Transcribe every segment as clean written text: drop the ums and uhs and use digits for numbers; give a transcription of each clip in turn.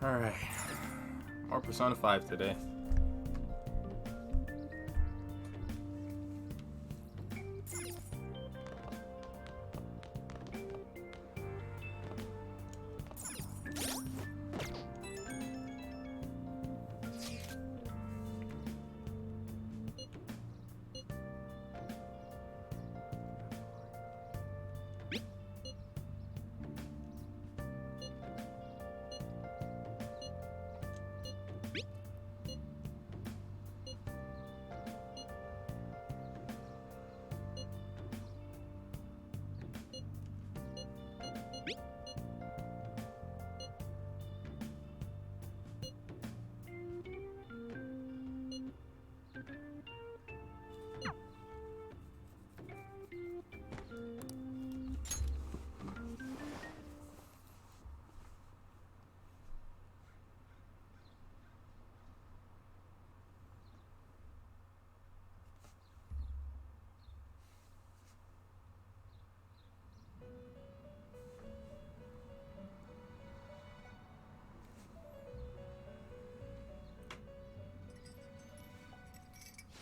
Alright. More Persona 5 today.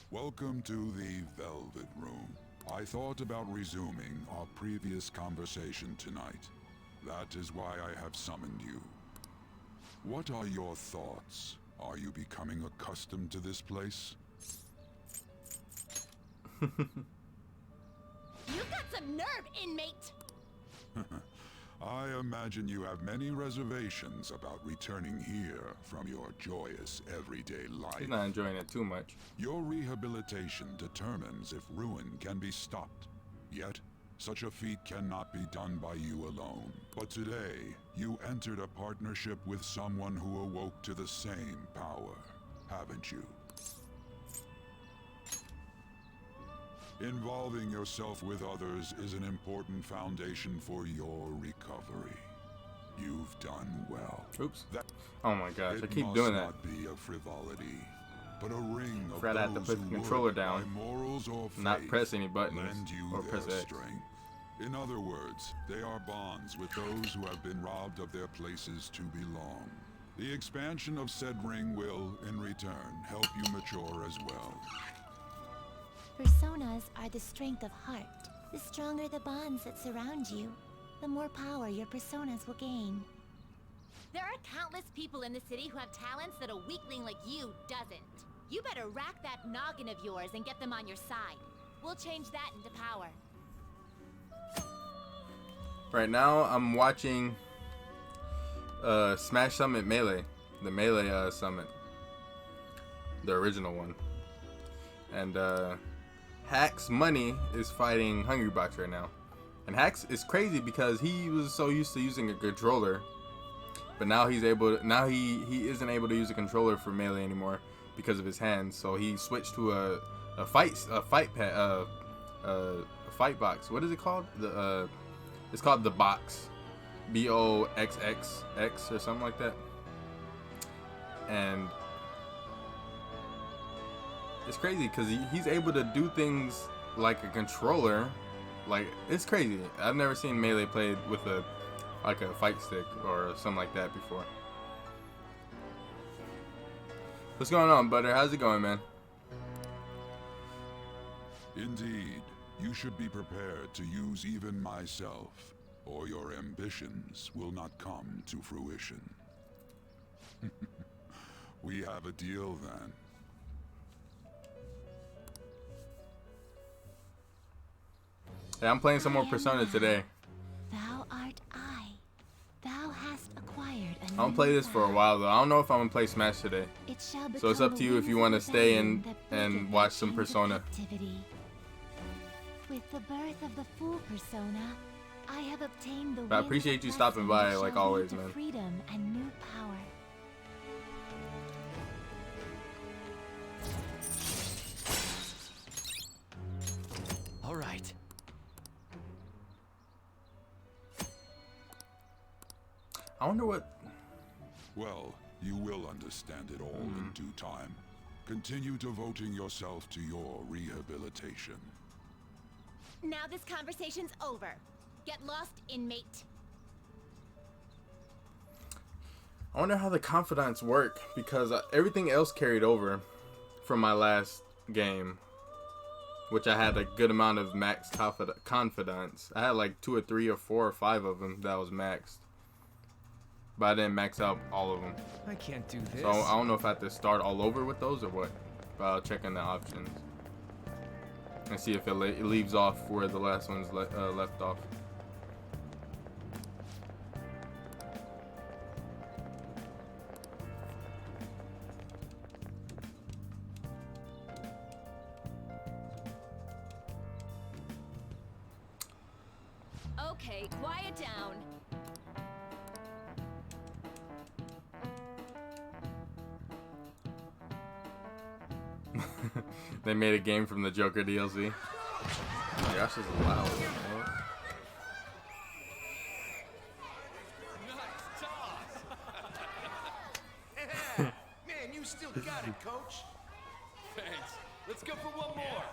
Welcome to the Velvet Room. I thought about resuming our previous conversation tonight. That is why I have summoned you. What are your thoughts? Are you becoming accustomed to this place? You've got some nerve, inmate! I imagine you have many reservations about returning here from your joyous everyday life. He's not enjoying it too much. Your rehabilitation determines if ruin can be stopped. Yet, such a feat cannot be done by you alone. But today, you entered a partnership with someone who awoke to the same power, haven't you? Involving yourself with others is an important foundation for your recovery. You've done well. Oops. Oh my gosh, I It keep must doing that. not be a frivolity, but a ring of Forgot I had to those put who the controller work down, by morals or not faith press any buttons, lend you or their press X. strength. In other words, they are bonds with those who have been robbed of their places to belong. The expansion of said ring will, in return, help you mature as well. Personas are the strength of heart. The stronger the bonds that surround you, the more power your personas will gain. There are countless people in the city who have talents that a weakling like you doesn't. You better rack that noggin of yours and get them on your side. We'll change that into power. Right now, I'm watching Smash Summit Melee. The Melee Summit. The original one. And Hax Money is fighting Hungrybox right now. And Hax is crazy because he was so used to using a controller, but now he's able to, he isn't able to use a controller for Melee anymore because of his hands. So he switched to a fight box. What is it called? It's called the Box. BOXXX or something like that. And it's crazy because he's able to do things like a controller. Like, it's crazy. I've never seen Melee played with a fight stick or something like that before. What's going on, Butter? How's it going, man? Indeed, you should be prepared to use even myself, or your ambitions will not come to fruition. We have a deal then. Yeah, I'm playing some more Persona today. Thou art I. Thou hast acquired a I don't play this for a while though. I don't know if I'm gonna play Smash today. It shall So it's become up to the you if wings you of want to stay rebellion and that breaketh watch the some chains of Persona. captivity. With the birth of the full persona, I have obtained the But I wings appreciate of you stopping blessing by, that like shall lead always, to man. freedom and new power. All right. I wonder what. Well, you will understand it all in due time. Continue devoting yourself to your rehabilitation. Now this conversation's over. Get lost, inmate. I wonder how the confidants work, because everything else carried over from my last game, which I had a good amount of max confidants. I had like 2 or 3 or 4 or 5 of them that was maxed, but I didn't max out all of them. I can't do this. So I don't know if I have to start all over with those or what. But I'll check in the options and see if it leaves off where the last one's left off. Okay, quiet down. They made a game from the Joker DLC. Oh my gosh, this is loud. Man. Nice toss. Man, you still got it, coach. Thanks. Let's go for one more.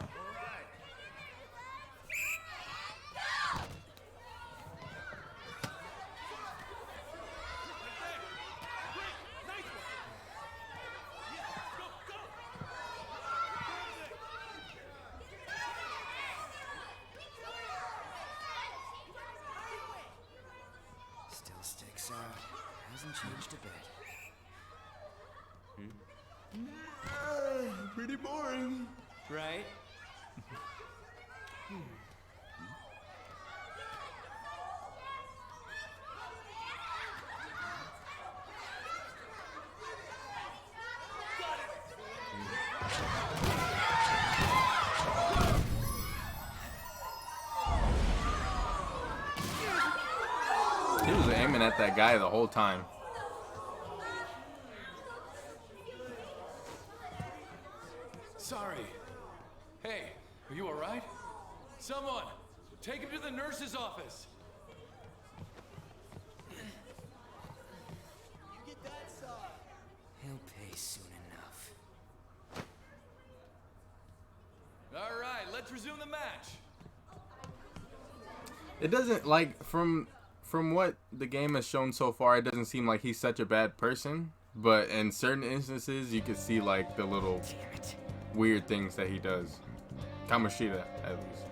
Still sticks out. Hasn't changed a bit. Pretty boring. Right? He was aiming at that guy the whole time. Sorry. Hey, are you alright? Someone, take him to the nurse's office. He'll pay soon enough. Alright, let's resume the match. It doesn't, like, from what the game has shown so far, it doesn't seem like he's such a bad person. But in certain instances, you can see like the little weird things that he does. Kamoshida, at least.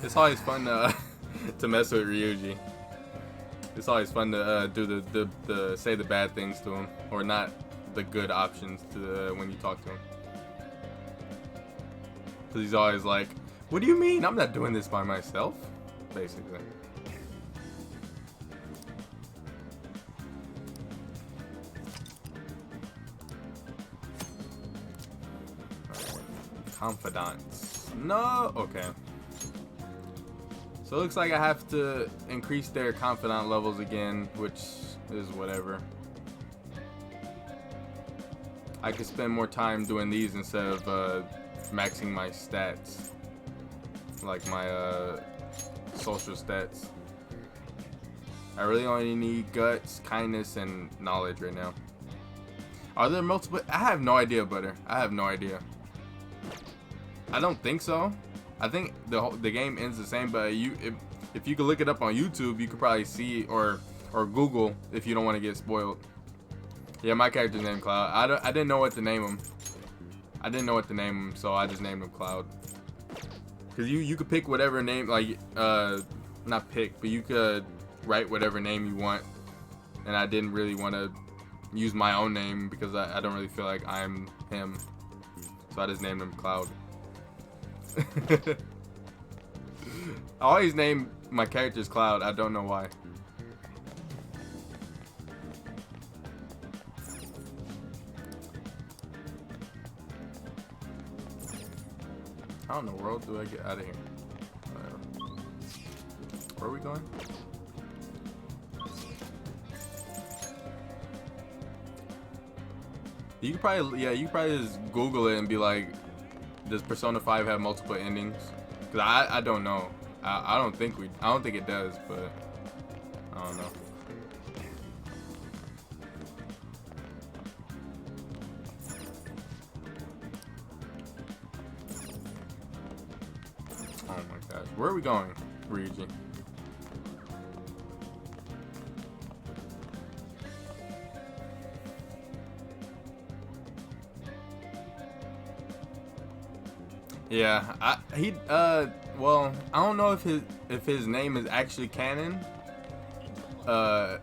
It's always fun to mess with Ryuji. It's always fun to do the say the bad things to him, or not the good options to when you talk to him. Cause he's always like, "What do you mean? I'm not doing this by myself," basically. Confidants. No. Okay. So it looks like I have to increase their confidant levels again, which is whatever. I could spend more time doing these instead of maxing my stats, like my social stats. I really only need guts, kindness, and knowledge right now. Are there multiple? I have no idea, Butter. I have no idea. I don't think so. I think the game ends the same, but if you could look it up on YouTube, you could probably see, or Google if you don't want to get spoiled. Yeah, my character's named Cloud. I didn't know what to name him. I didn't know what to name him, so I just named him Cloud. Cause you could pick whatever name, like not pick, but you could write whatever name you want. And I didn't really want to use my own name because I don't really feel like I'm him, so I just named him Cloud. I always name my characters Cloud. I don't know why. How in the world do I get out of here? Where are we going? You could probably, yeah, you could probably just Google it and be like, does Persona 5 have multiple endings? Cause I don't know. I don't think it does, but I don't know. Oh my gosh, where are we going, Ryuji? Yeah, well, I don't know if his name is actually canon. Cause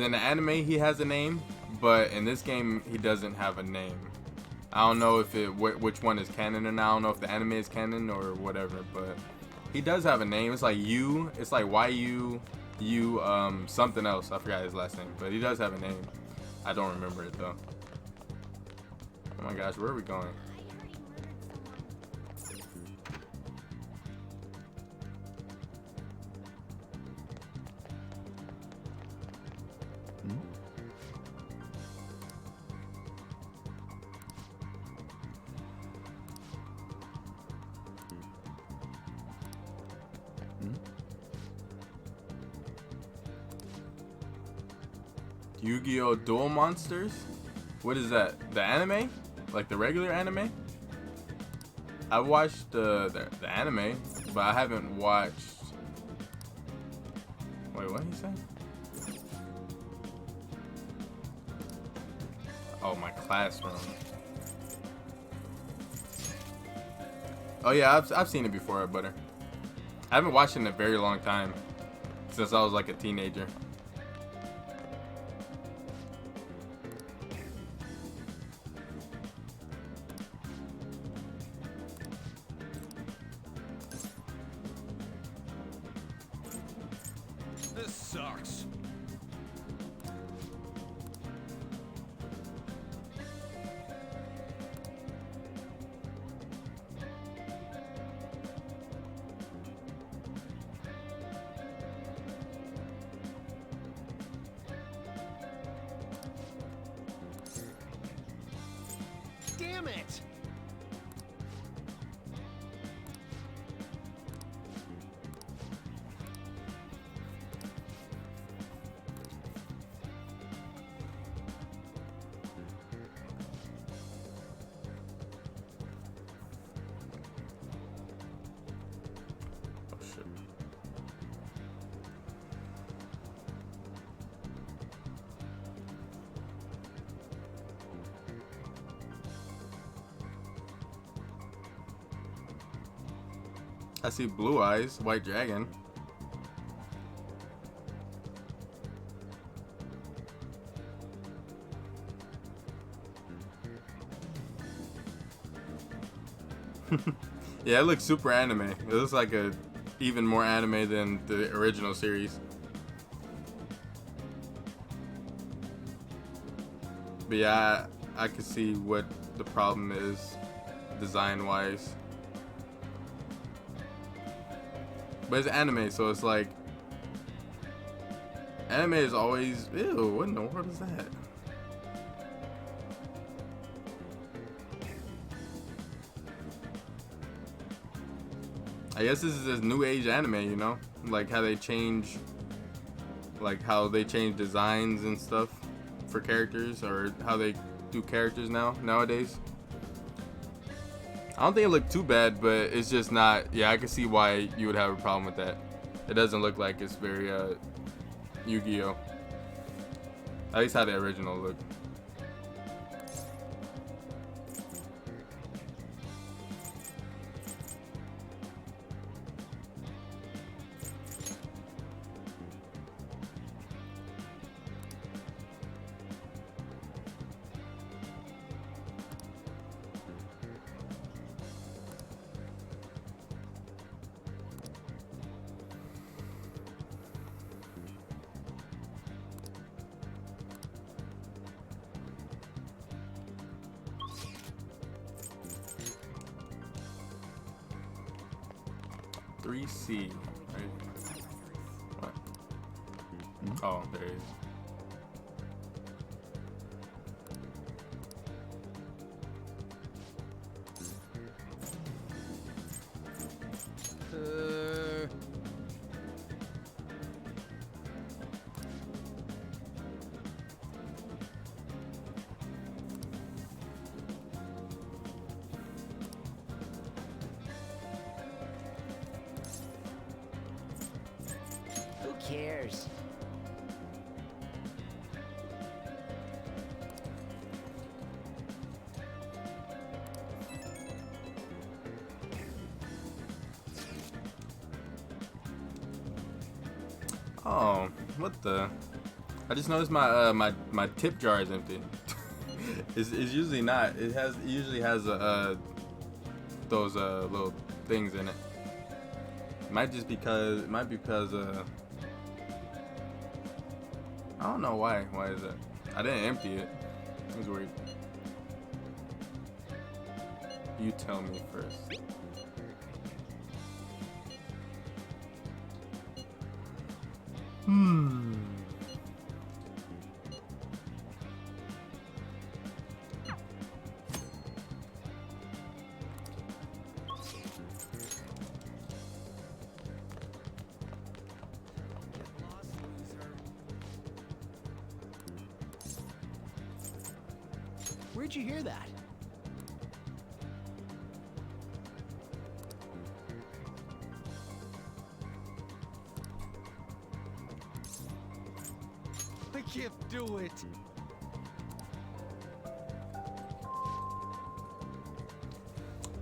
in the anime he has a name, but in this game he doesn't have a name. I don't know if which one is canon or not. I don't know if the anime is canon or whatever, but he does have a name. It's like U. It's like YU something else. I forgot his last name, but he does have a name. I don't remember it though. Oh my gosh, where are we going? Yu-Gi-Oh! Duel Monsters? What is that? The anime? Like the regular anime? I watched the anime, but I haven't watched... Wait, what did he say? Oh, my classroom. Oh yeah, I've seen it before, Butter. I haven't watched it in a very long time. Since I was like a teenager. This sucks. Damn it! Oh shit. I see Blue Eyes, White Dragon. Yeah, it looks super anime. It looks like even more anime than the original series. But yeah, I can see what the problem is design-wise. But it's anime, so it's like... Anime is always... Ew, what in the world is that? I guess this is this new age anime, you know? Like how they change... Like how they change designs and stuff for characters, or how they do characters nowadays. I don't think it looked too bad, but it's just not... Yeah, I can see why you would have a problem with that. It doesn't look like it's very Yu-Gi-Oh! At least how the original looked. C. Right? What? Oh, there it is. yours. Oh, what the? I just noticed my my tip jar is empty. it's usually not. It usually has those little things in it. Might be because I don't know why. Why is it? I didn't empty it. It was weird. You tell me first. Where'd you hear that? I can't do it.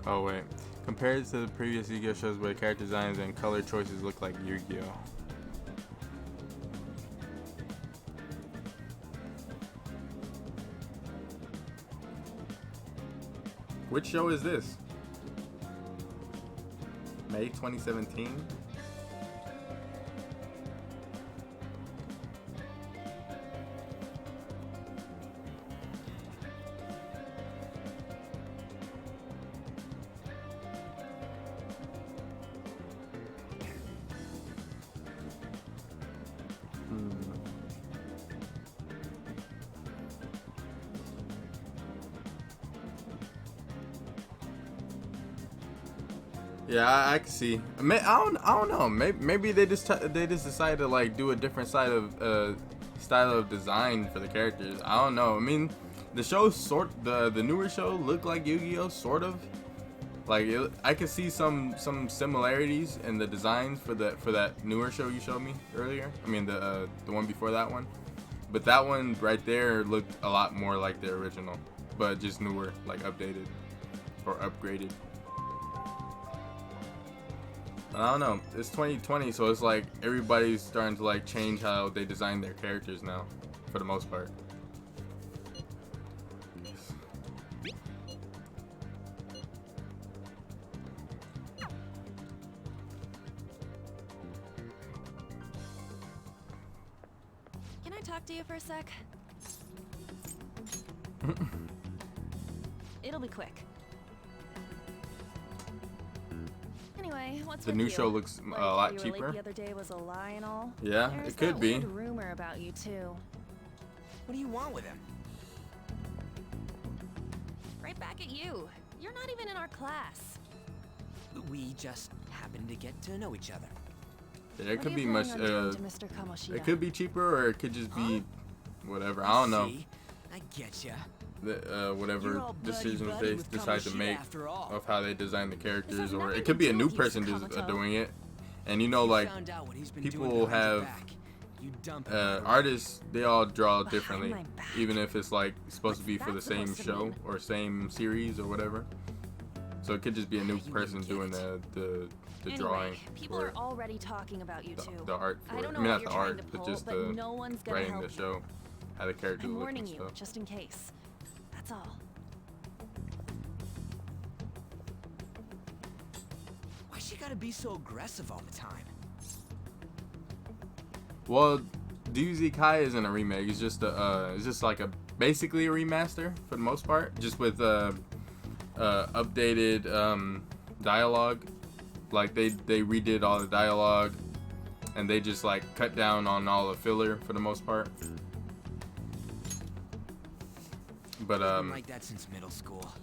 Oh wait. Compared to the previous Yu-Gi-Oh shows where character designs and color choices look like Yu-Gi-Oh. Which show is this? May 2017? Yeah, I can see. I don't know. Maybe they just decided to like do a different style of design for the characters. I don't know. I mean, the show the newer show looked like Yu-Gi-Oh sort of. Like I could see some similarities in the designs for that newer show you showed me earlier. I mean the one before that one. But that one right there looked a lot more like the original, but just newer, like updated or upgraded. I don't know. It's 2020, so it's like everybody's starting to like change how they design their characters now, for the most part. Can I talk to you for a sec? It'll be quick. Anyway, what's The with new you? show looks Like a how lot you were late cheaper. The other day was a lie and all. Yeah, There's it could that be. weird rumor about you too. What do you want with him? Right back at you. You're not even in our class. We just happen to get to know each other. Yeah, it What could are be you much. planning on doing to Mr. Kamoshida? It could be cheaper, or it could just be whatever. I don't know. See? I getcha. Whatever You're all decisions buddy-buddy they with decide to Kamoshida make after all. of how they design the characters, has or nothing it could be a to new do with person Kabuto. doing it. And you know, like Found out what he's been doing people behind your have back. You dump him over artists, they all draw Behind differently, my back? even if it's like supposed to be What's for the that same supposed to show mean? or same series or whatever. So it could just be a new You person get doing it. the Anyway, drawing people for are already talking about you two. the art for I it. don't I know mean, what not you're the trying art, to but pull, just but the no one's gonna writing help the show, how the characters I'm look warning and you, stuff. just in case. That's all. Why she gotta be so aggressive all the time? Well, DBZ Kai isn't a remake. It's just like basically a remaster for the most part, just with updated dialogue. Like they redid all the dialogue, and they just like cut down on all the filler for the most part. But I've been like that since middle school.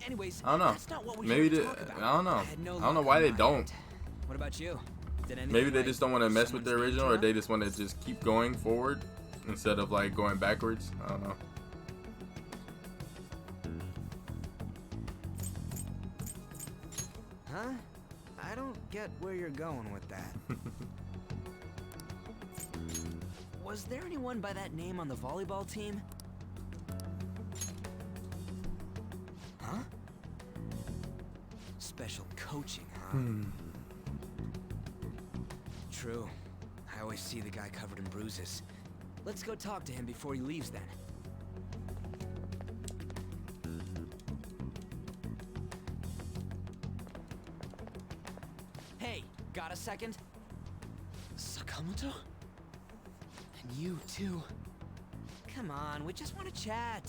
Anyways, I don't know. That's not what we're Maybe here to they, talk about. I don't know. had no I don't know luck why on they my don't. end. What about you? Did anything, Maybe they like, just don't want to mess with the someone's original, or name they drop? just want to just keep going forward instead of like going backwards. I don't know. Huh? I don't get where you're going with that. Was there anyone by that name on the volleyball team? Huh? Special coaching, huh? True. I always see the guy covered in bruises. Let's go talk to him before he leaves then. Hey, got a second? Sakamoto? And you too. Come on, we just want to chat.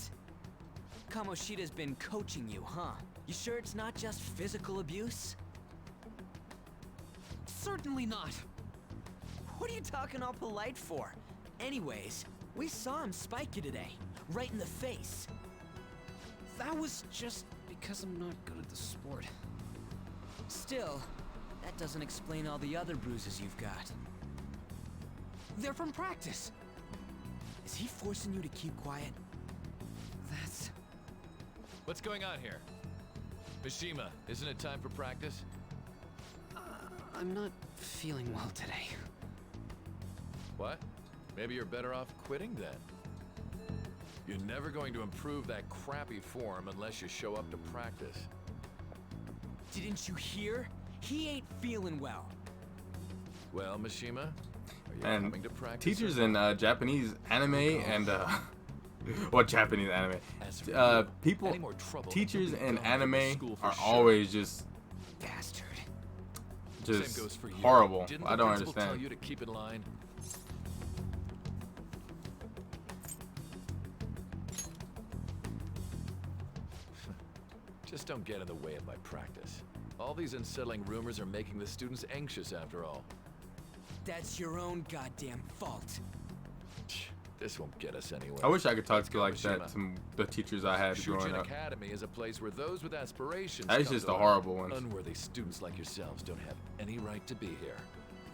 Kamoshida's been coaching you, huh? You sure it's not just physical abuse? Certainly not. What are you talking all polite for? Anyways, we saw him spike you today, right in the face. That was just because I'm not good at the sport. Still, that doesn't explain all the other bruises you've got. They're from practice. Is he forcing you to keep quiet? That's... What's going on here? Mishima, isn't it time for practice? I'm not feeling well today. What? Maybe you're better off quitting then. You're never going to improve that crappy form unless you show up to practice. Didn't you hear? He ain't feeling well. Well, Mishima, are you And coming to practice? teachers in Japanese anime and what Japanese anime? As for you, People, any more trouble, teachers you'll be in gone from anime school for are sure. always just Bastard. Same goes for you. horrible. Didn't I the don't principal tell understand. you to keep in line? Just don't get in the way of my practice. All these unsettling rumors are making the students anxious after all. That's your own goddamn fault. This won't get us anywhere. I wish I could talk Let's to you go, like that Mishima. to the teachers I had growing Shujin up. Academy is a place where those with aspirations That is come just to the learn. horrible ones. Unworthy students like yourselves don't have any right to be here.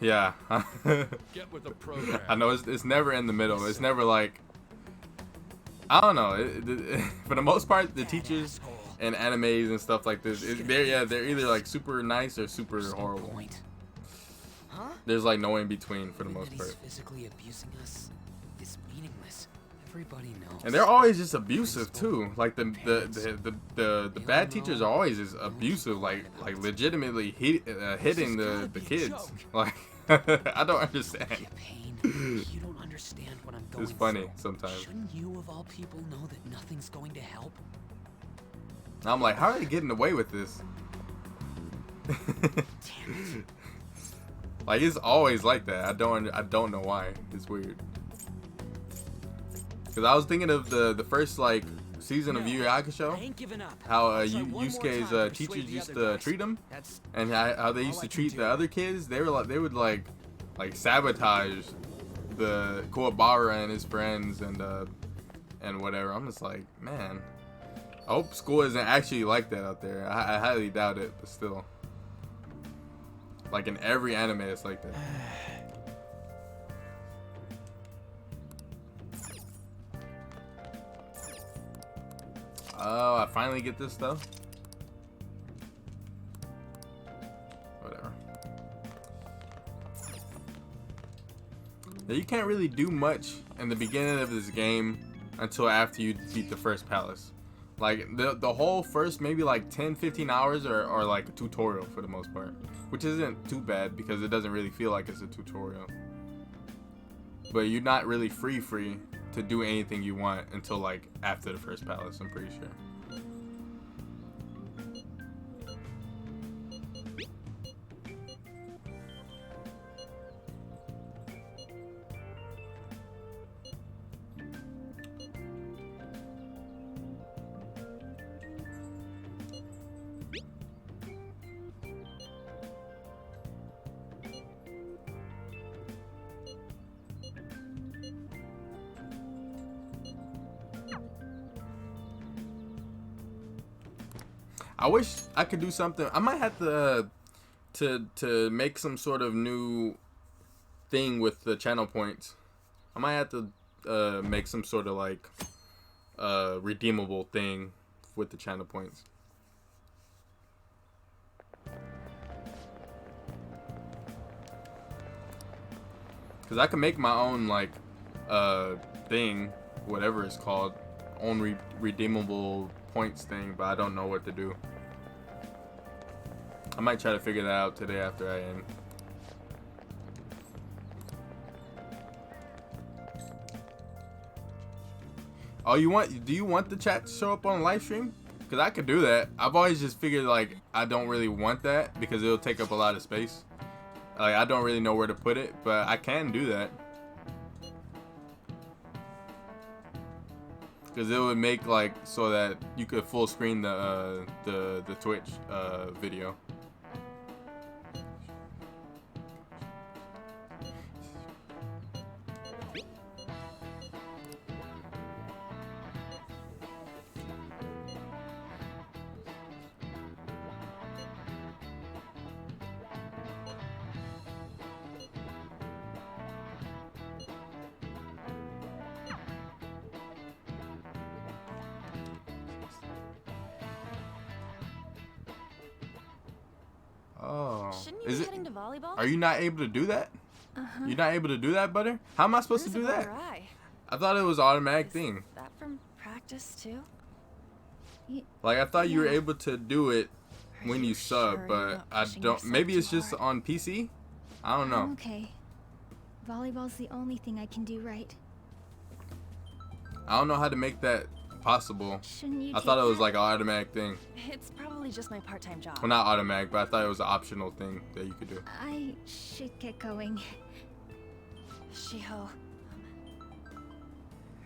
Yeah. Get with the program. I know it's never in the middle. It's never like, I don't know. For the most part, the teachers in animes and stuff like this, they're either like super nice or super horrible. Point. Huh? There's like no in between for the Even most that part. he's physically abusing us is meaningless. Everybody knows. And they're always just abusive too. Like the bad teachers are always just abusive, like legitimately hitting the kids. Like I don't understand. Pain. You don't understand what I'm going It's funny through. sometimes. Shouldn't you of all people know that nothing's going to help? I'm like, how are they getting away with this? Damn it. Like it's always like that. I don't know why. It's weird. Cause I was thinking of the first like season of Yu Yu I Hakusho, ain't giving up. how I'll try one more Yusuke's time to teachers persuade the used other to guys. treat him, That's and how they all used I to can treat do. the other kids. They would like sabotage the Kuwabara and his friends and whatever. I'm just like, man, I hope school isn't actually like that out there. I highly doubt it, but still, like in every anime, it's like that. Oh, I finally get this stuff. Whatever. Now, you can't really do much in the beginning of this game until after you beat the first palace. Like the whole first maybe like 10-15 hours are like a tutorial for the most part, which isn't too bad because it doesn't really feel like it's a tutorial. But you're not really free to do anything you want until like after the first palace, I'm pretty sure. I wish I could do something. I might have to make some sort of new thing with the channel points. I might have to make some sort of like redeemable thing with the channel points. Cause I can make my own like thing, whatever it's called, own redeemable points thing, but I don't know what to do. I might try to figure that out today after I end. Oh, do you want the chat to show up on live stream? Because I could do that. I've always just figured like I don't really want that because it'll take up a lot of space. Like I don't really know where to put it, but I can do that. Because it would make like so that you could full screen the Twitch video. Oh, Shouldn't you be heading to volleyball? Are you not able to do that? You're not able to do that, Butter? How am I supposed to do that? I thought it was an automatic thing. That from practice too? Like I thought you were able to do it when you sub, sure you're but not I pushing don't. yourself Maybe it's too just hard? on PC. I don't know. Okay. Volleyball's the only thing I can do right. I don't know how to make that possible. Shouldn't you I thought it take was that? like an automatic thing. It's probably just my part-time job. Well, not automatic, but I thought it was an optional thing that you could do. I should get going. Shiho.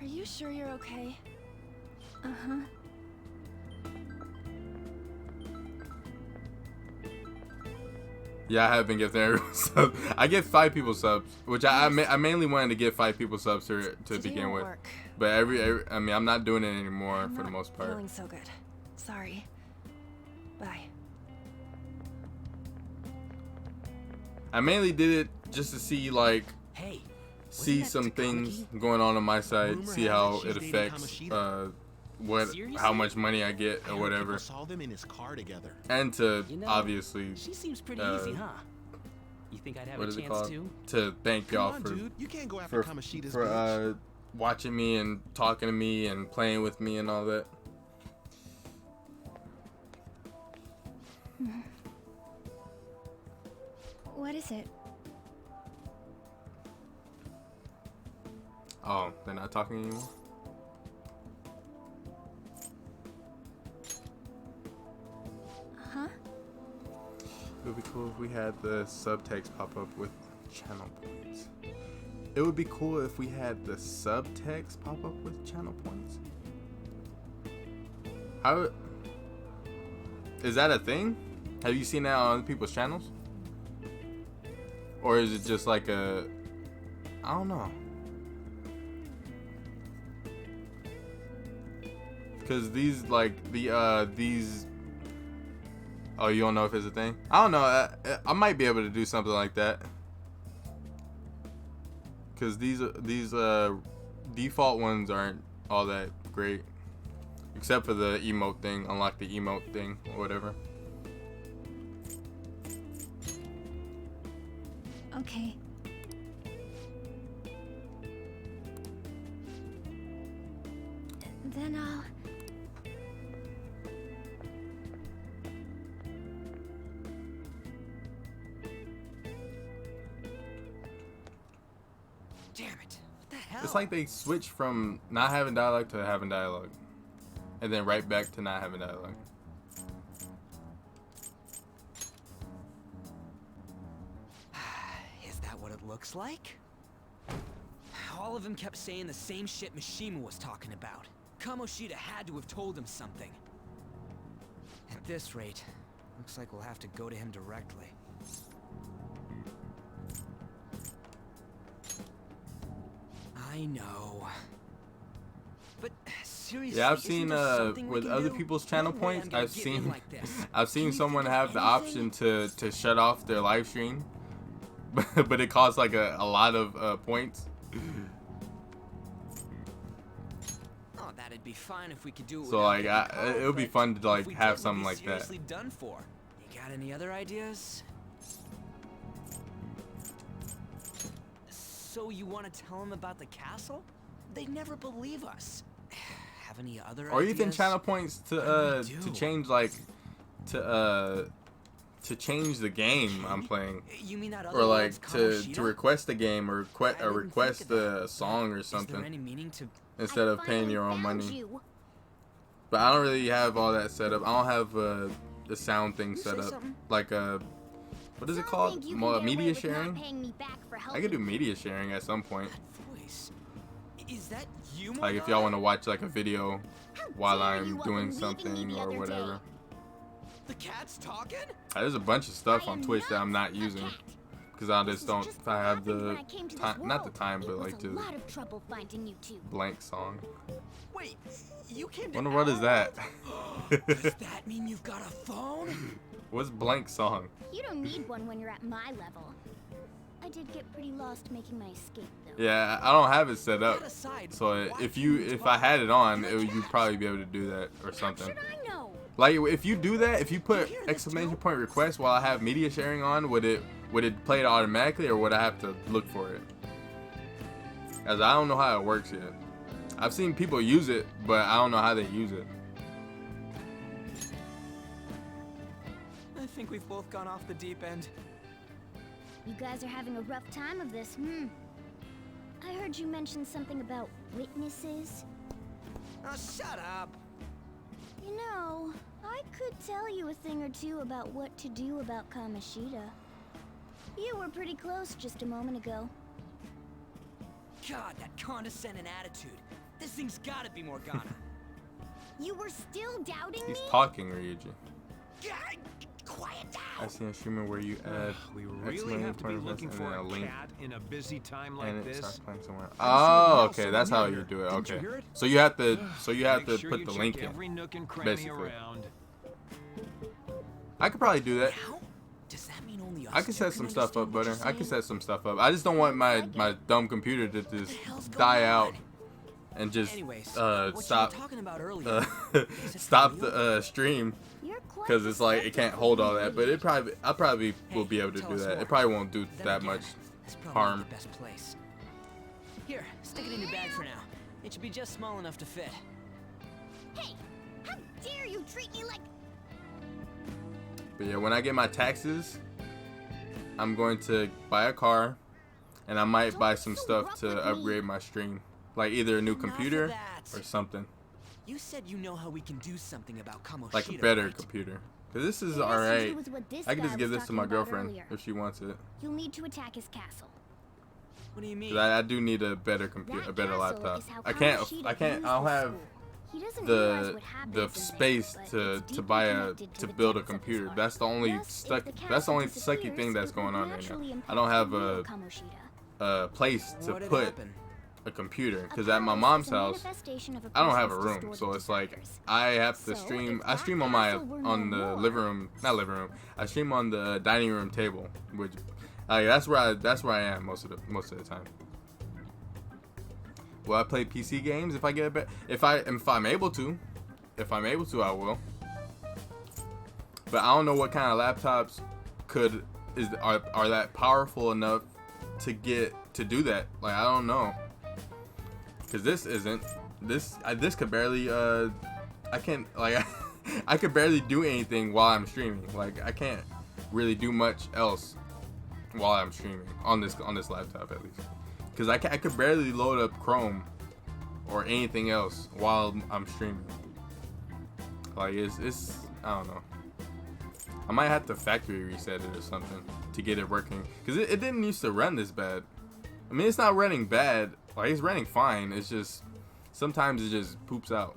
Are you sure you're okay? Uh-huh. Yeah, I have been gifting everyone subs. I get 5 people subs, which I mainly wanted to get 5 people subs to Today begin won't with. work. But I mean, I'm not doing it anymore I'm for the not most part. feeling so good. Sorry. Bye. I mainly did it just to see like Hey, see some things going on my side, Rumor see has how it she's it dating affects Kamoshida. how Seriously? much money I get or whatever, Saw them in his car together. and to You know, obviously She seems pretty uh, easy, huh? You think I'd have what a is it chance called? too? To thank Come y'all on, for dude. You can't go after for Kamoshida's for bitch. watching me and talking to me and playing with me and all that. What is it? Oh, they're not talking anymore. Huh? It would be cool if we had the subtext pop up with channel points. It would be cool if we had the subtext pop up with channel points. How is that a thing? Have you seen that on other people's channels? Or is it just like a, I don't know. Cause these like these. Oh, you don't know if it's a thing? I don't know. I might be able to do something like that. Cause these default ones aren't all that great, except for the emote thing. Unlock the emote thing or whatever. Okay. Then I'll... Damn it. What the hell? It's like they switched from not having dialogue to having dialogue, and then right back to not having dialogue. Is that what it looks like? All of them kept saying the same shit Mishima was talking about. Kamoshida had to have told him something. At this rate, looks like we'll have to go to him directly. I know. But seriously, Yeah, I've isn't seen there something we with can other do? people's channel No way points, I'm gonna I've give in seen like this. I've seen Can you someone think of have the anything? option to shut off their live stream, but it costs like a lot of points. Oh, that'd be fine if we could do it. So, without like, getting caught, it would be but fun to, if like, we have did, we'd something be like that. seriously done for. You got any other ideas? So So you want to tell them about the castle? They'd never believe us. Have any other Or even ideas? channel points to change like to change the game I'm playing, You mean that other or world's like to Kamoshida? request a game or didn't request think of that. a song or Is there something any meaning to... instead of paying your own money. But I don't really have all that set up. I don't have the sound thing set up, something? like what is it called? Media sharing. I could do media sharing at some point. That voice. Is that you, Like if y'all want to watch like a video while I'm doing something or whatever. The cat's talking? There's a bunch of stuff on Twitch that I'm not using because I just don't. I have the time, not the time, but like to blank song. Wait, you came to Wonder what is that? Does that mean you've got a phone? What's blank song? You don't need one when you're at my level. I did get pretty lost making my escape, though. Yeah, I don't have it set up. That aside, So why if I had it on, you'd probably be able to do that or something. How should I know? Like if you do that, if you put exclamation point request while I have media sharing on, would it play it automatically or would I have to look for it? As I don't know how it works yet. I've seen people use it, but I don't know how they use it. I think we've both gone off the deep end. You guys are having a rough time of this, I heard you mention something about witnesses. Oh, shut up. You know, I could tell you a thing or two about what to do about Kamoshida. You were pretty close just a moment ago. God, that condescending attitude. This thing's gotta be Morgana. You were still doubting He's me? talking, Ryuji. God, quiet I down. seen a streamer where you add We really exclamation have to be point looking request and for then a link cat in a busy time and like it this. starts playing somewhere. I'm sure Oh, now okay, someone that's how here. you do it. Didn't you Okay, hear it? so you have to Make sure put you the check link in. every nook and cranny basically. around. I could probably do that. Now? Does that mean only us I can two set some can stuff up, understand what Butter. you're I can saying? set some stuff up. I just don't want my dumb computer to just die out and just Anyways, what stop you were talking about earlier. stop the stream You're quite because it's like it can't hold all that. But I probably will be able to tell do us that. more. It probably won't do Then that again, much that's probably harm. not the best place. Here, stick it in your bag for now. It should be just small enough to fit. Hey, how dare you treat me like... But yeah, when I get my taxes, I'm going to buy a car, and I might buy some stuff to upgrade my stream, like either a new Enough of computer that. or something, You said you know how we can do something about Kamoshida, like a better right? computer. Cause this is It has to alright. do with what this I can guy just give was this to my talking about girlfriend earlier. if she wants it. You'll need to attack his castle. What do you mean? 'Cause I do need a better computer, That a better castle laptop. is how I Kamoshida can't. used I don't the have school. He doesn't realize the what happens the in there, space but to it's deeply buy connected to the build a depths of his computer. heart. That's the only Thus, if stuck. the That's the only castle sucky thing disappears, that's it will going on right naturally now. impact I don't have the real a Kamoshida. place to What'd put happen? a computer because A at my palace mom's is a house manifestation of a I don't have a person's room, distorted so it's like desires. I have to So, stream. if I that stream on castle were on no the more- living room, not living room. I stream on the dining room table, which that's where I am most of the time. Will I play PC games if I get a bit? If I'm able to, I will. But I don't know what kind of laptops are that powerful enough to do that. Like I don't know. Cause this isn't. This could barely. I can't like. I could barely do anything while I'm streaming. Like I can't really do much else while I'm streaming on this laptop at least. Cause I could barely load up Chrome or anything else while I'm streaming. Like it's I don't know. I might have to factory reset it or something to get it working. Cause it didn't used to run this bad. I mean, it's not running bad. Like it's running fine. It's just sometimes it just poops out.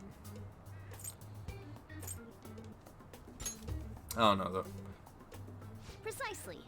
I don't know though. Precisely.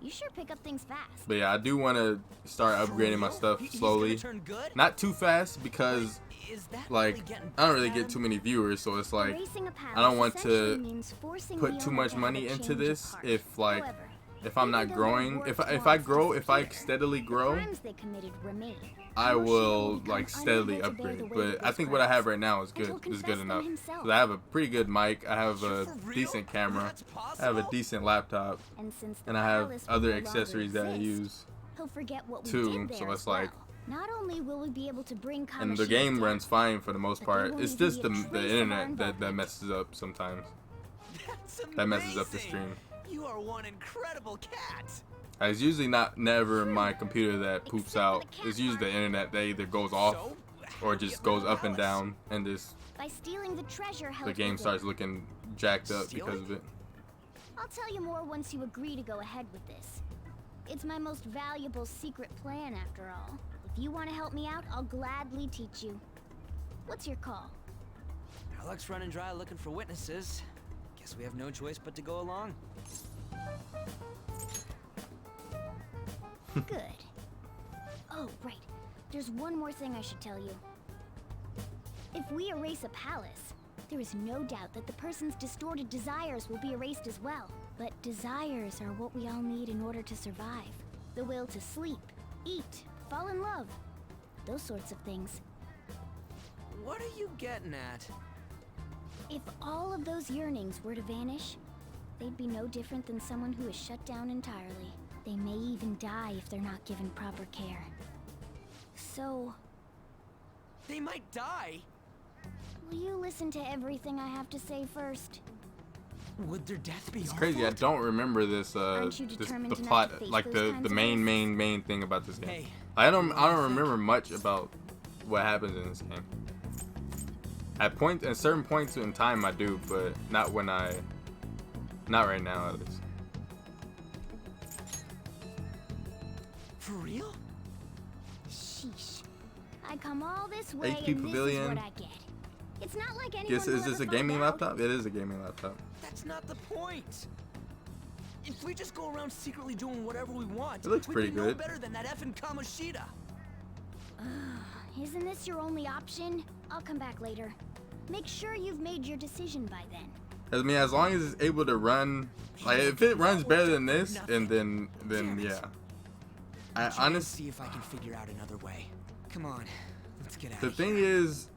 You sure pick up things fast. But yeah, I do want to start upgrading my stuff He's slowly. gonna turn good? Not too fast because Is that like really getting I don't really bad? get too many viewers, so it's like Erasing a palace I don't want essentially to means forcing put the too owner much to have money a into change of this heart. if like However, if I'm even not though growing, their if work I wants grow, if I disappear, steadily the grow, crimes they committed remain. I Kamoshida will become like steadily unable to bear upgrade. the weight But of I those think what I have crimes right now is good. until Is good confess them enough. himself. 'Cause I have a pretty good mic. I have You're a for real? decent camera. That's I have a possible? decent laptop, And since the and I have palace will other no longer accessories that I exist, use. He'll forget what we too, did there so it's as well. like- Not only will we be able to bring Kamoshida And the game down, runs fine for the most but part. there won't It's even just be the a trace of our internet that involvement. messes up sometimes. That's That messes up the amazing. stream. You are one incredible cat. It's usually never my computer that poops out. It's usually the internet that either goes off So, how or do you just get rid goes of up and Alice? down, and this by stealing the treasure held the game within. starts looking jacked up Stealing? because of it. I'll tell you more once you agree to go ahead with this. It's my most valuable secret plan, after all. If you want to help me out, I'll gladly teach you. What's your call? Our luck's running dry looking for witnesses. Guess we have no choice but to go along. Good. Oh, right. There's one more thing I should tell you. If we erase a palace, there is no doubt that the person's distorted desires will be erased as well. But desires are what we all need in order to survive. The will to sleep, eat, fall in love. Those sorts of things. What are you getting at? If all of those yearnings were to vanish, they'd be no different than someone who is shut down entirely. They may even die if they're not given proper care. So, They might die. will you listen to everything I have to say first? Would their death be It's our crazy. I fault? don't remember this Aren't you this determined the enough plot, to face like those the kinds of main thing about this game. Hey, I don't remember much about what happens in this game. At certain points in time I do, but not right now at least. for real? Sheesh. I come all this way HP and Pavilion. this is what I get. It's not like anyone Guess will is this ever a find gaming out. laptop? It is a gaming laptop. That's not the point. If we just go around secretly doing whatever we want, It looks we'd pretty be no good. better than that effing Kamoshida. Isn't this your only option? I'll come back later. Make sure you've made your decision by then. I mean, as long as it's able to run, like if it runs better than this, and then yeah. I Try and honestly, see if I can figure out another way. Come on, let's get out the of thing here. is,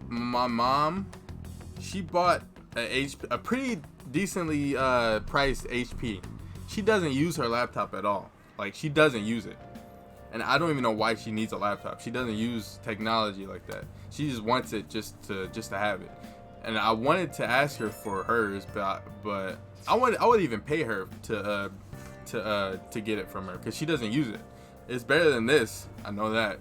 my mom, she bought a pretty decently priced HP. She doesn't use her laptop at all. Like she doesn't use it, and I don't even know why she needs a laptop. She doesn't use technology like that. She just wants it just to have it. And I wanted to ask her for hers, but I would even pay her to get it from her because she doesn't use it. It's better than this. I know that.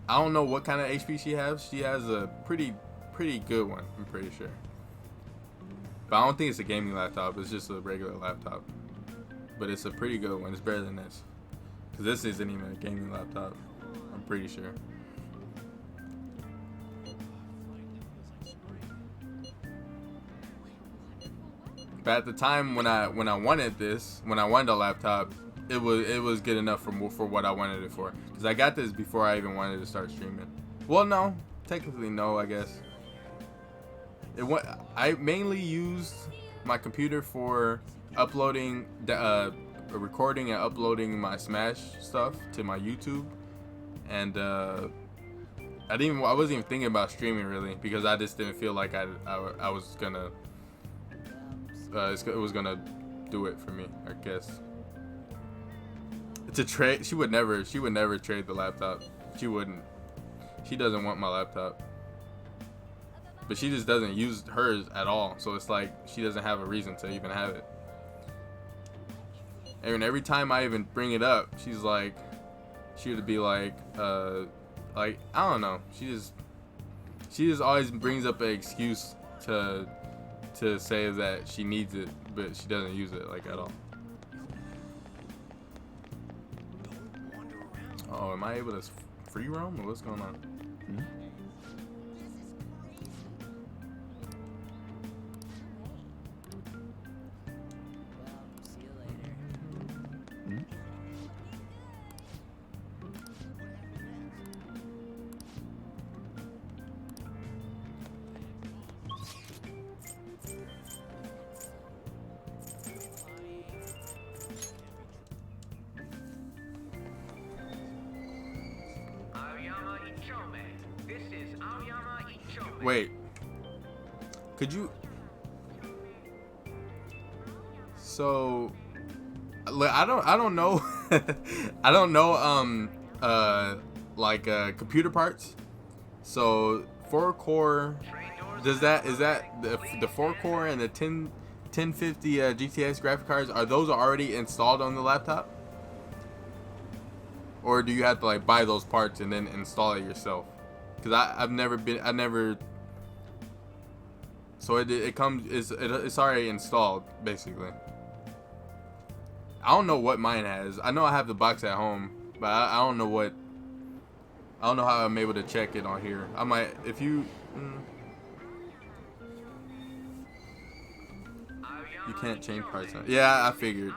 I don't know what kind of HP she has. She has a pretty good one. I'm pretty sure. But I don't think it's a gaming laptop. It's just a regular laptop. But it's a pretty good one. It's better than this. Because this isn't even a gaming laptop. I'm pretty sure. But at the time when I wanted a laptop, it was good enough for what I wanted it for. Because I got this before I even wanted to start streaming. Well, no, technically no, I guess. I mainly used my computer for uploading, recording and uploading my Smash stuff to my YouTube, and I wasn't even thinking about streaming really because I just didn't feel like I was gonna. It was gonna do it for me, I guess. To trade, she would never trade the laptop. She wouldn't. She doesn't want my laptop. But she just doesn't use hers at all. So it's like she doesn't have a reason to even have it. And every time I even bring it up, she would be like I don't know. She just always brings up an excuse to say that she needs it, but she doesn't use it like at all. Oh, am I able to free roam or what's going on? Wait. Could you... So... look, I don't know. I don't know like computer parts. So 4-core, is that the 4-core and the 1050 GTX graphic cards, are those already installed on the laptop? Or do you have to like buy those parts and then install it yourself? Because I never. So it comes, it's already installed basically. I don't know what mine has. I know I have the box at home, but I don't know what. I don't know how I'm able to check it on here. I might, if you. You can't change parts. Yeah, I figured.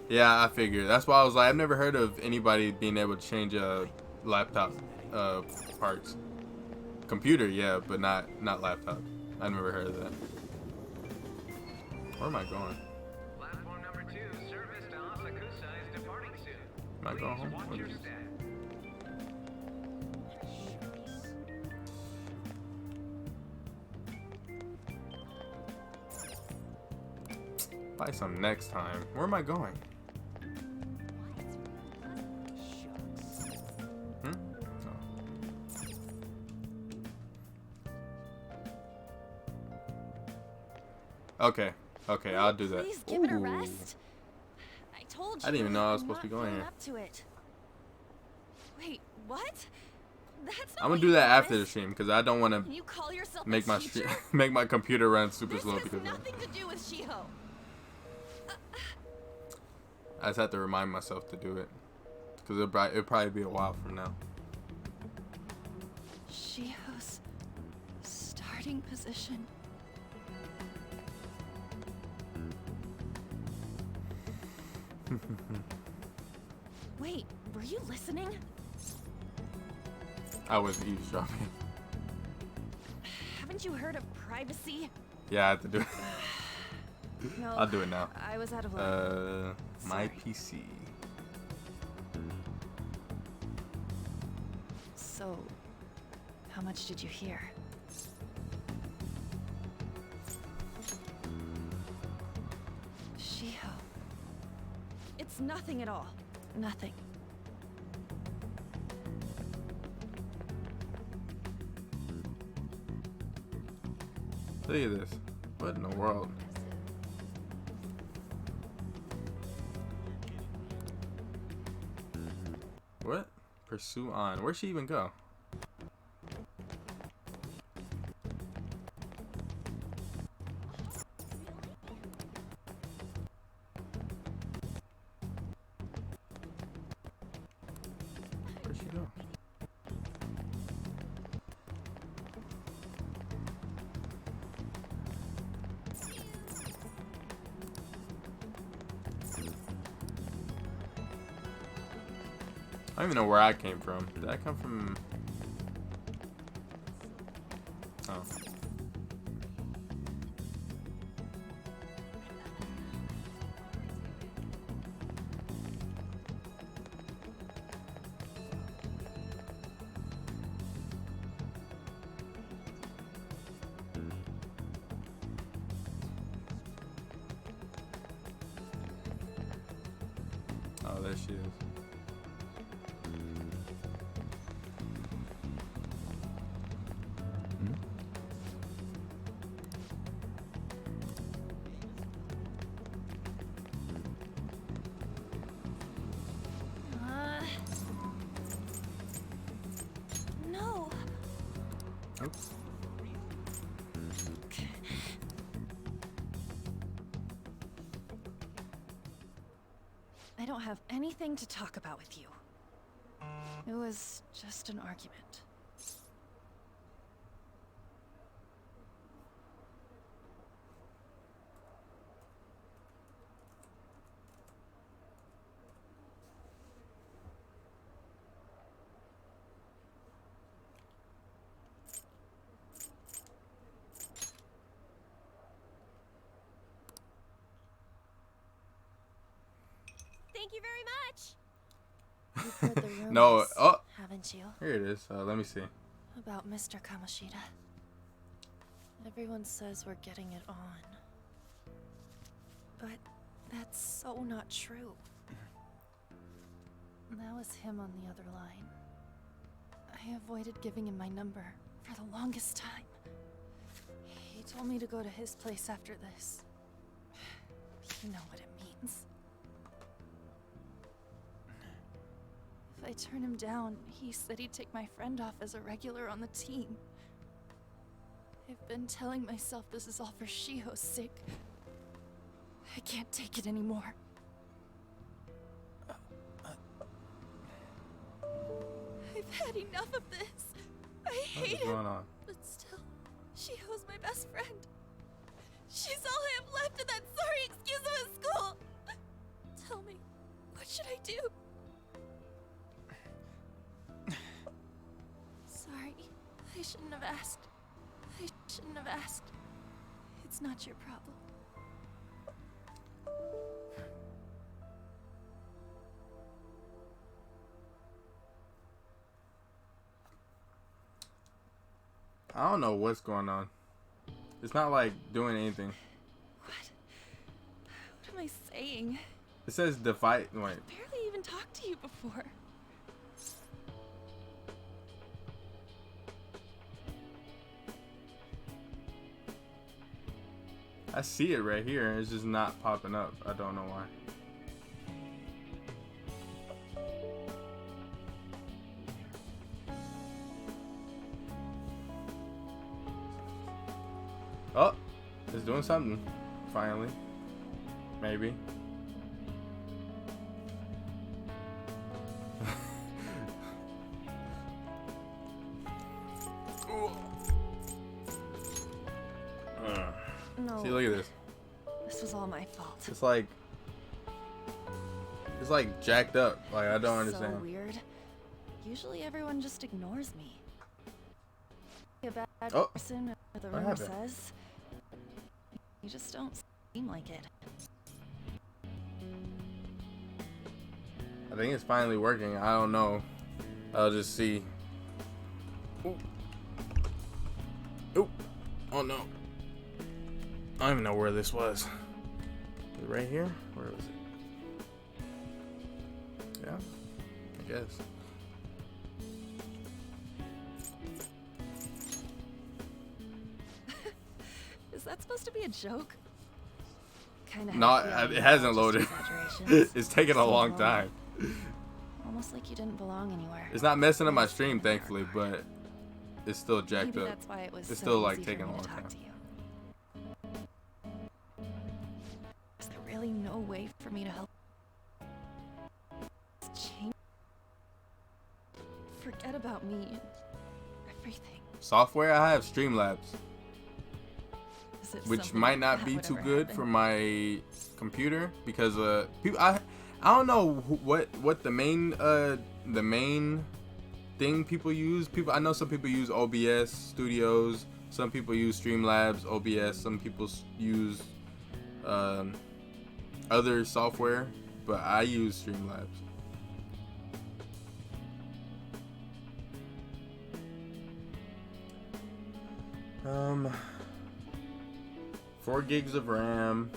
Yeah, I figured. That's why I was like, I've never heard of anybody being able to change a laptop parts. Computer, yeah, but not laptop. I never heard of that. Where am I going? Platform number 2, service to Asakusa is departing soon. Am I going home? Watch your step. Buy some next time. Where am I going? Hmm? Oh. Okay. Okay, I'll do that. Please give it a Ooh. rest. I told you. I didn't even know I was I'm supposed to be not going feeling here. Up to it. Wait, what? That's not I'm what gonna do you that after the promised. stream because I don't want Can to you call yourself make a my teacher? make my computer run super This slow has because of that. nothing to do with Shiho. I just have to remind myself to do it because it'll probably be a while from now. Shiho's starting position. Wait, were you listening? I was eavesdropping. Haven't you heard of privacy? Yeah, I have to do it. No, I'll do it now. I was out of luck. My Sorry. PC. So, how much did you hear? Shiho. It's nothing at all. Nothing. Look at this. What in the world? What? Pursue on. Where'd she even go? Where'd she go? I don't even know where I came from. Did I come from? Oh. Oh, there she is. No. Oops. I don't have anything to talk about with you. It was just an argument. Thank you very much. You've heard the rumors, No. Oh, haven't you? here it is. Let me see. About Mr. Kamoshida. Everyone says we're getting it on. But That's so not true. That was him on the other line. I avoided giving him my number for the longest time. He told me to go to his place after this. You know what it means. If I turn him down, he said he'd take my friend off as a regular on the team. I've been telling myself this is all for Shiho's sake. I can't take it anymore. I've had enough of this. I hate What's going on? But still, Shiho's my best friend. She's all I have left in that sorry excuse of a school. Tell me, what should I do? Sorry, I shouldn't have asked. I shouldn't have asked. It's not your problem. I don't know what's going on. It's not like doing anything. What am I saying? It says defy. Wait. I barely even talked to you before. I see it right here. It's just not popping up. I don't know why. Oh, it's doing something. Finally. Maybe. No. See, look at this. This was all my fault. It's like jacked up. Like, I don't understand. So weird. Usually everyone just ignores me. A bad person, or the rumor says. You just don't seem like it. I think it's finally working. I don't know. I'll just see. Ooh. Ooh. Oh no. I don't even know where this was. Is it right here? Where was it? Yeah, I guess. Is that supposed to be a joke? Kinda. No, it hasn't loaded. It's taken a long time. Almost like you didn't belong anywhere. It's not messing up my stream, thankfully, but it's still jacked Maybe up. that's why it was It's so still like easy for taking a me to long talk time. to you. Is there really no way for me to help? Change. Forget about me and everything. Software, I have Streamlabs, Is it which something might not that be would too ever good happen? for my computer because people I don't know what the main thing people use. I know some people use OBS Studios, some people use Streamlabs, OBS, some people use other software, but I use Streamlabs. Um, 4 gigs of RAM.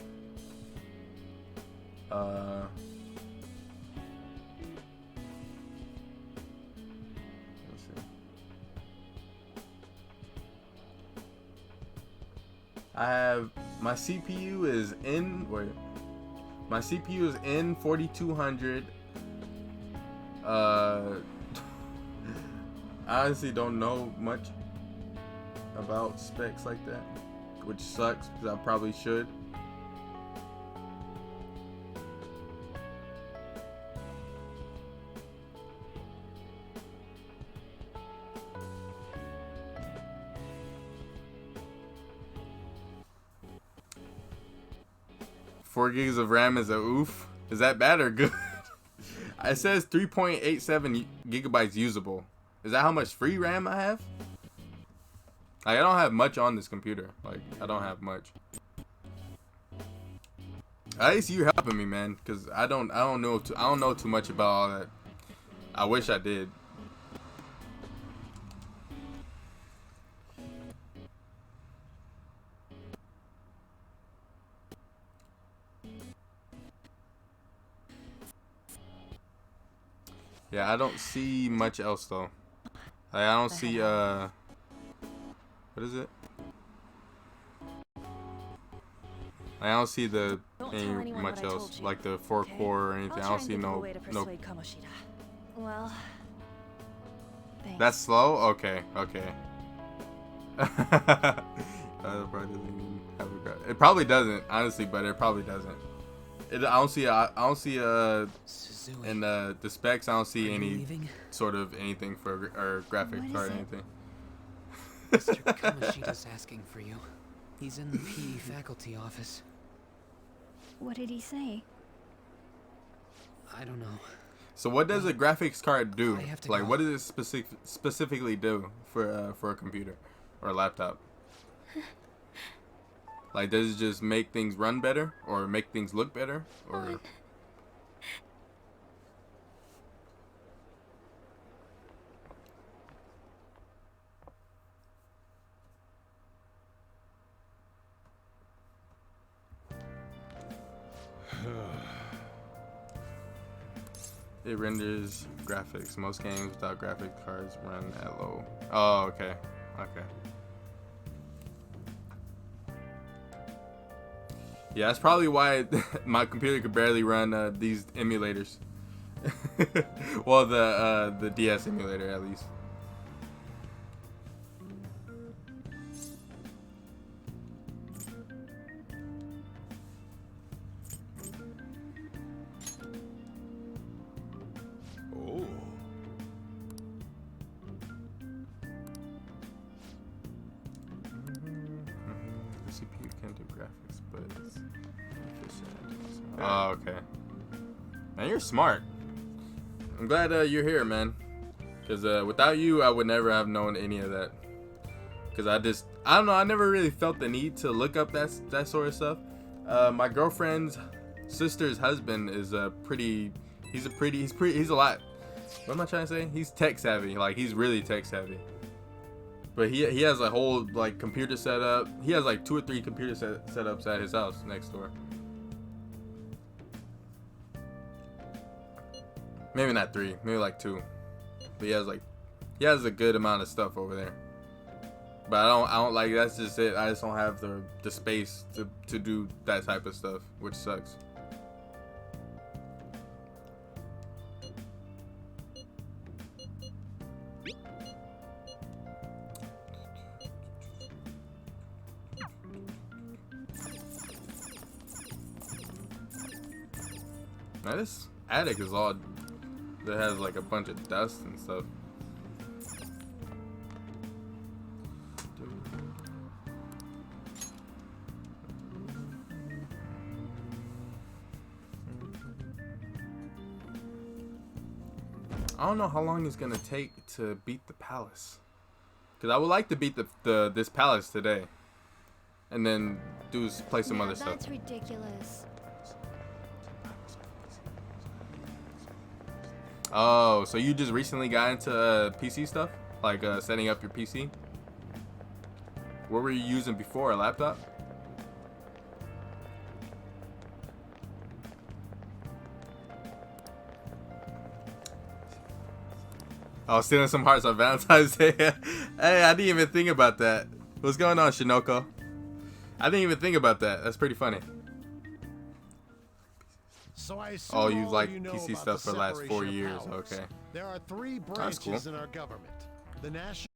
Let's see. I have my CPU is in. Wait, my CPU is in 4200. I honestly don't know much about specs like that, which sucks because I probably should. Four gigs of RAM is a oof. Is that bad or good? It says 3.87 gigabytes usable. Is that how much free RAM I have? Like, I don't have much on this computer. Like, I don't have much. At least you're helping me, man, because I don't know too much about all that. I wish I did. Yeah, I don't see much else though. Like, I don't see what is it? I don't see the any much else like the 4 core or anything. I don't see no. Well, thanks. That's slow. Okay. Okay. It probably doesn't, honestly, but it probably doesn't. I don't see in the specs. I don't see any sort of anything for or graphic card or anything. Mr. Kamoshida's asking for you. He's in the PE faculty office. What did he say? I don't know. So what does a graphics card do? I have to Like, go. what does it specifically do for a computer or a laptop? Like, does it just make things run better or make things look better or? It renders graphics. Most games without graphic cards run at low. Oh, okay. Okay. Yeah, that's probably why my computer could barely run these emulators. Well, the DS emulator at least. Oh. The CPU can do graphics, but it's efficient. Oh, okay. Man, you're smart. I'm glad you're here, man. Because without you, I would never have known any of that. Because I don't know, I never really felt the need to look up that sort of stuff. My girlfriend's sister's husband is he's a lot. What am I trying to say? He's tech savvy. Like, he's really tech savvy. But he has a whole like computer setup. He has like 2 or 3 computer setups at his house next door. Maybe not 3, maybe like 2. But he has a good amount of stuff over there. But I don't like, that's just it. I just don't have the space to do that type of stuff, which sucks. Now this attic is all that has like a bunch of dust and stuff. I don't know how long it's gonna take to beat the palace, cause I would like to beat this palace today, and then play some other stuff. That's ridiculous. Oh, so you just recently got into PC stuff? Like setting up your PC? What were you using before, a laptop? Oh, stealing some hearts on Valentine's Day. Hey, I didn't even think about that. What's going on, Shinoko? I didn't even think about that. That's pretty funny. So I Oh, you all like know PC about stuff the for the last 4 separation of years. powers. Okay. There are 3 That's branches cool. in our government: the National